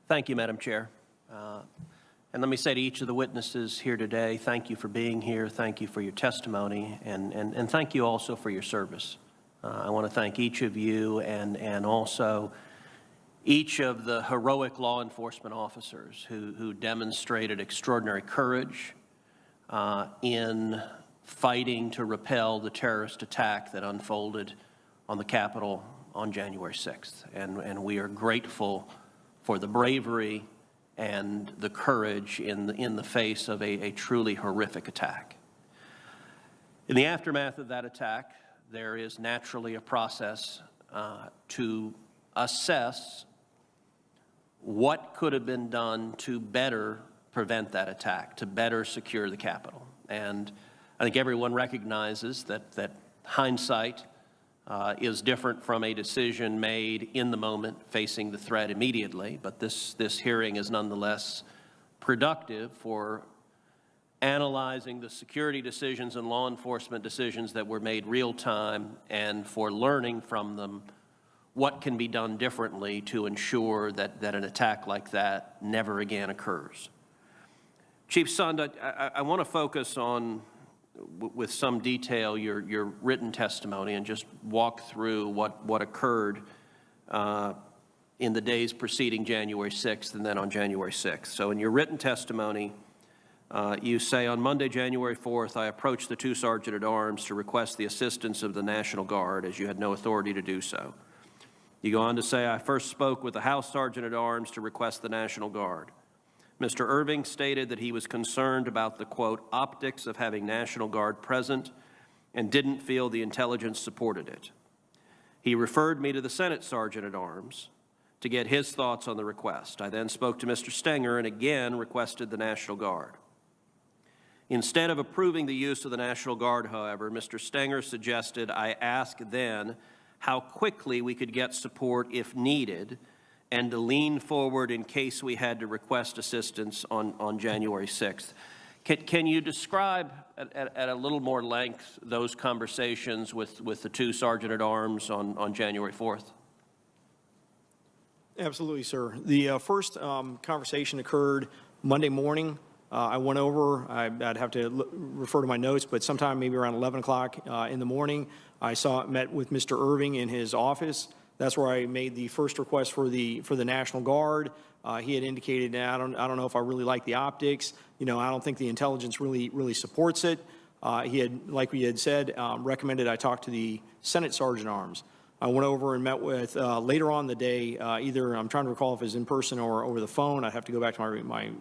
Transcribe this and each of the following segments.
Thank you, Madam Chair. And let me say to each of the witnesses here today, thank you for being here, thank you for your testimony, and thank you also for your service. I want to thank each of you and also each of the heroic law enforcement officers who demonstrated extraordinary courage in fighting to repel the terrorist attack that unfolded on the Capitol on January 6th. And we are grateful for the bravery and the courage in the face of a truly horrific attack. In the aftermath of that attack, there is naturally a process to assess what could have been done to better prevent that attack, to better secure the Capitol. And I think everyone recognizes that hindsight is different from a decision made in the moment facing the threat immediately, but this hearing is nonetheless productive for analyzing the security decisions and law enforcement decisions that were made real time and for learning from them what can be done differently to ensure that an attack like that never again occurs. Chief Sund, I want to focus on, with some detail, your written testimony and just walk through what occurred in the days preceding January 6th and then on January 6th. So in your written testimony, you say, on Monday, January 4th, I approached the two sergeant-at-arms to request the assistance of the National Guard, as you had no authority to do so. You go on to say, I first spoke with the House Sergeant-at-Arms to request the National Guard. Mr. Irving stated that he was concerned about the, quote, optics of having National Guard present and didn't feel the intelligence supported it. He referred me to the Senate Sergeant-at-Arms to get his thoughts on the request. I then spoke to Mr. Stenger and again requested the National Guard. Instead of approving the use of the National Guard, however, Mr. Stenger suggested I ask then how quickly we could get support if needed and to lean forward in case we had to request assistance on January 6th. Can you describe at a little more length those conversations with the two Sergeant-at-Arms on January 4th? Absolutely, sir. The first conversation occurred Monday morning. I went over, I'd have to refer to my notes, but sometime maybe around 11 o'clock in the morning, I met with Mr. Irving in his office. That's where I made the first request for the National Guard. He had indicated, I don't know if I really like the optics. You know, I don't think the intelligence really supports it. He had, like we had said, recommended I talk to the Senate Sergeant-at-Arms. I went over and met with, later on the day, either, I'm trying to recall if it was in person or over the phone. I'd have to go back to my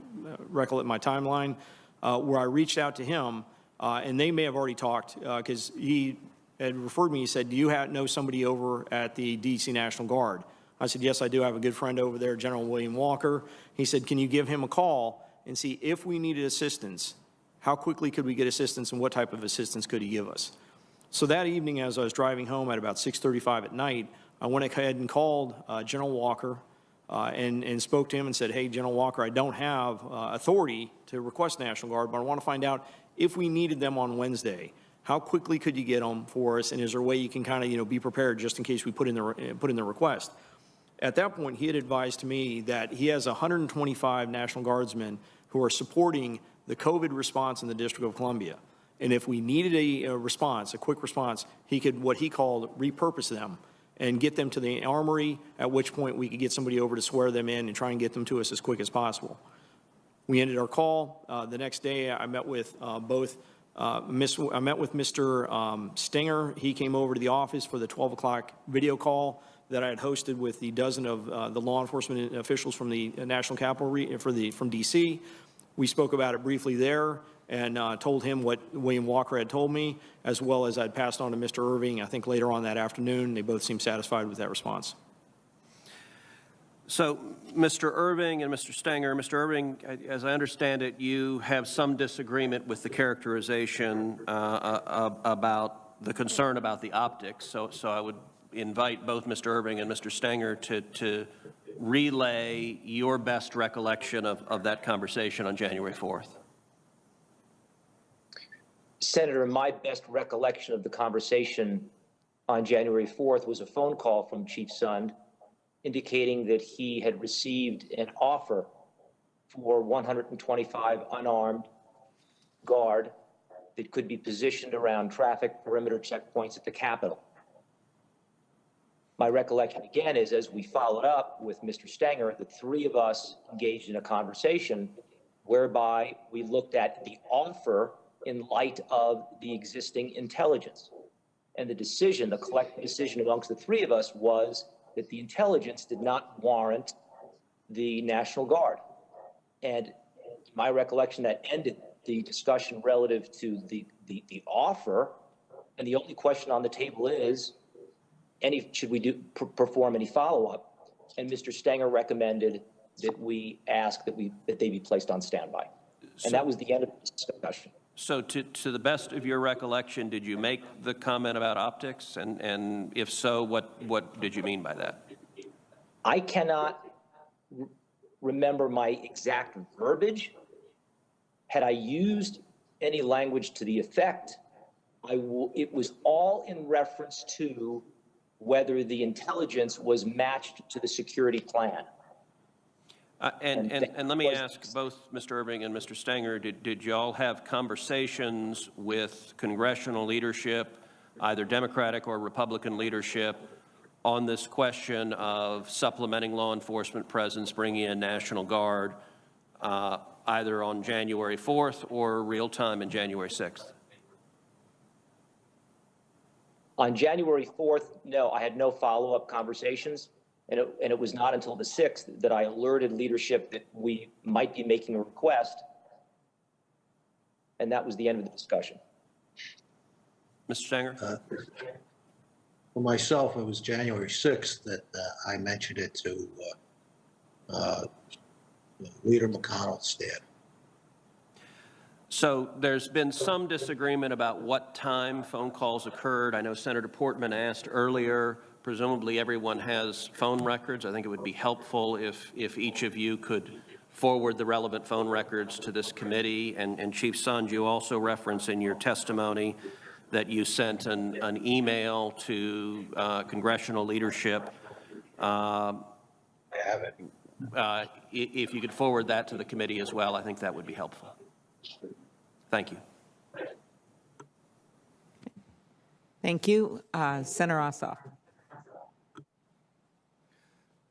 timeline, where I reached out to him, and they may have already talked, because he had referred me. He said, do you know somebody over at the D.C. National Guard? I said, yes, I do. I have a good friend over there, General William Walker. He said, can you give him a call and see if we needed assistance, how quickly could we get assistance and what type of assistance could he give us? So that evening, as I was driving home at about 6:35 at night, I went ahead and called General Walker and spoke to him and said, hey, General Walker, I don't have authority to request National Guard, but I want to find out if we needed them on Wednesday. How quickly could you get them for us, and is there a way you can kind of, be prepared just in case we put in the request? At that point, he had advised to me that he has 125 National Guardsmen who are supporting the COVID response in the District of Columbia. And if we needed a response, a quick response, he could, what he called, repurpose them and get them to the armory, at which point we could get somebody over to swear them in and try and get them to us as quick as possible. We ended our call. The next day, I met with I met with Mr. Stenger. He came over to the office for the 12 o'clock video call that I had hosted with the dozen of the law enforcement officials from the National Capital from D.C. We spoke about it briefly there and told him what William Walker had told me, as well as I'd passed on to Mr. Irving. I think later on that afternoon, they both seemed satisfied with that response. So, Mr. Irving and Mr. Stenger, Mr. Irving, as I understand it, you have some disagreement with the characterization about the concern about the optics. So I would invite both Mr. Irving and Mr. Stenger to relay your best recollection of that conversation on January 4th. Senator, my best recollection of the conversation on January 4th was a phone call from Chief Sund indicating that he had received an offer for 125 unarmed guard that could be positioned around traffic perimeter checkpoints at the Capitol. My recollection again is, as we followed up with Mr. Stenger, the three of us engaged in a conversation whereby we looked at the offer in light of the existing intelligence. And the decision, the collective decision amongst the three of us, was that the intelligence did not warrant the National Guard. And my recollection, that ended the discussion relative to the offer. And the only question on the table is, should we perform any follow-up? And Mr. Stenger recommended that we ask that they be placed on standby. And that was the end of the discussion. So to the best of your recollection, did you make the comment about optics? And if so, what did you mean by that? I cannot remember my exact verbiage. Had I used any language to the effect, it was all in reference to whether the intelligence was matched to the security plan. And let me ask both Mr. Irving and Mr. Stenger, did y'all have conversations with congressional leadership, either Democratic or Republican leadership, on this question of supplementing law enforcement presence, bringing in National Guard, either on January 4th or real time in January 6th? On January 4th, no, I had no follow-up conversations. And it was not until the 6th that I alerted leadership that we might be making a request. And that was the end of the discussion. Mr. Stenger? For myself, it was January 6th that I mentioned it to Leader McConnell's staff. So there's been some disagreement about what time phone calls occurred. I know Senator Portman asked earlier. Presumably everyone has phone records. I think it would be helpful if each of you could forward the relevant phone records to this committee. And Chief Sund, you also reference in your testimony that you sent an email to congressional leadership. I have it. If you could forward that to the committee as well, I think that would be helpful. Thank you. Thank you. Senator Ossoff.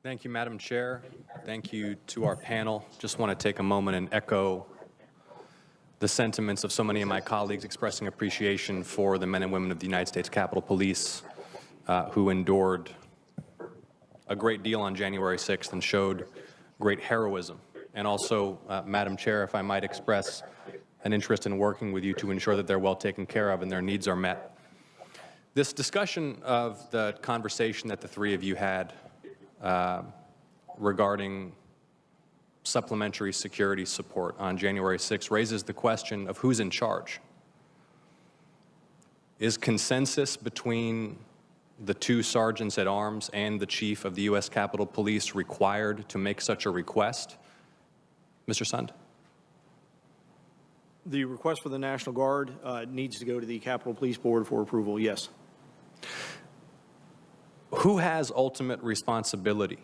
Thank you, Madam Chair. Thank you to our panel. Just want to take a moment and echo the sentiments of so many of my colleagues expressing appreciation for the men and women of the United States Capitol Police who endured a great deal on January 6th and showed great heroism. And also, Madam Chair, if I might express an interest in working with you to ensure that they're well taken care of and their needs are met. This discussion of the conversation that the three of you had regarding supplementary security support on January 6th raises the question of who's in charge. Is consensus between the two sergeants at arms and the chief of the U.S. Capitol Police required to make such a request? Mr. Sund? The request for the National Guard needs to go to the Capitol Police Board for approval, yes. Who has ultimate responsibility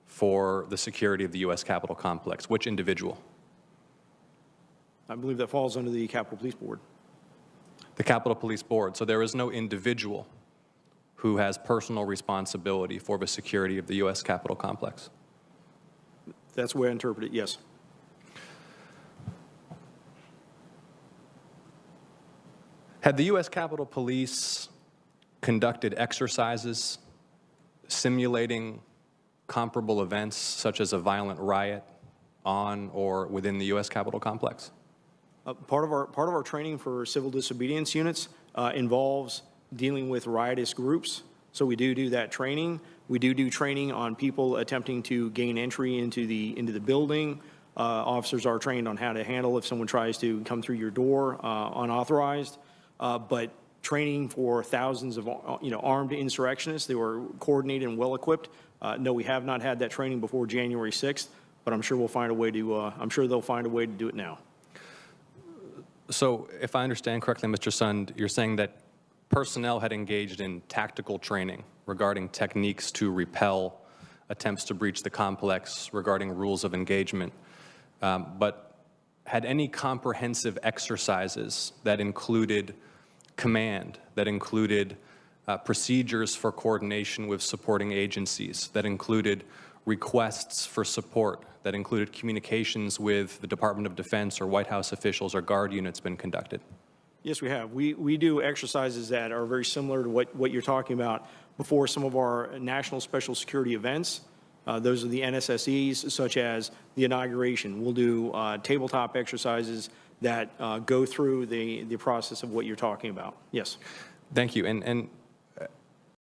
for the security of the U.S. Capitol complex? Which individual? I believe that falls under the Capitol Police Board. The Capitol Police Board. So there is no individual who has personal responsibility for the security of the U.S. Capitol complex. That's the way I interpret it, yes. Had the U.S. Capitol Police conducted exercises simulating comparable events such as a violent riot on or within the U.S. Capitol complex? Part of our training for civil disobedience units involves dealing with riotous groups. So we do that training. We do training on people attempting to gain entry into the building. Officers are trained on how to handle if someone tries to come through your door unauthorized. But training for thousands of armed insurrectionists, they were coordinated and well equipped. No, we have not had that training before January 6th, but I'm sure we'll find a way to. I'm sure they'll find a way to do it now. So, if I understand correctly, Mr. Sund, you're saying that personnel had engaged in tactical training regarding techniques to repel attempts to breach the complex regarding rules of engagement. But had any comprehensive exercises that included command, that included procedures for coordination with supporting agencies, that included requests for support, that included communications with the Department of Defense or White House officials or Guard units been conducted? Yes, we have. We do exercises that are very similar to what you're talking about before some of our national special security events. Those are the NSSEs, such as the inauguration. We'll do tabletop exercises that go through the process of what you're talking about. Yes. Thank you. And